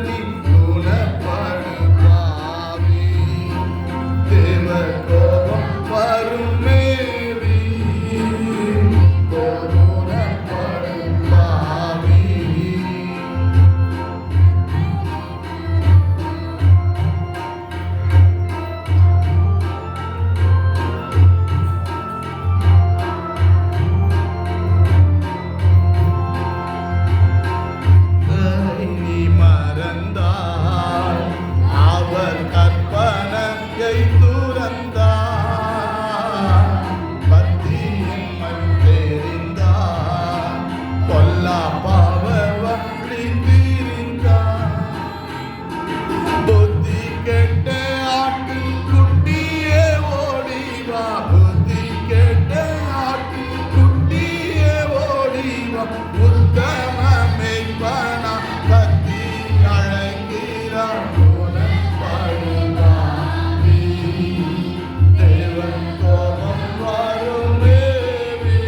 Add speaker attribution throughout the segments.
Speaker 1: நீ குணப்படுவாவி. தேவ கோபம் வரும் மேவி குணப்படுவாவி. நீ மறந்தால் அவர் கற்பனையை துறந்தார். பக்தியின்மை தெரிந்தார் பொல்லா பாவ வழி தீர்ந்தார். புத்தி கெட்ட ஆட்டின் குட்டியே ஓடிவா. புத்தி கெட்ட ஆட்டின் குட்டியே ஓடிவா. உத்தம மெய்ப்பனா கத்தி அழைக்கிறார் குணப்படுவாவி. தேவன் கோபம் வரும் மேவி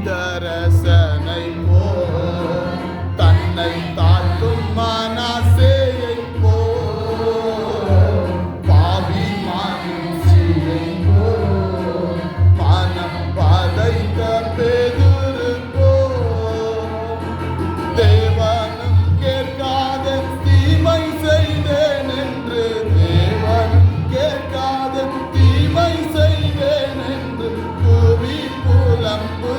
Speaker 1: தாவீதரசனை போல் தன்னை தாழ்த்தும் மனாசேயை போல் பாவி மனுஷியை போல் மனம் பதைத்த பேதுரு போல் தேவனும் கேட்காத தீமை செய்தேன் என்று தேவனும் கேட்காத தீமை செய்தேன் என்று கூவி புலம்பு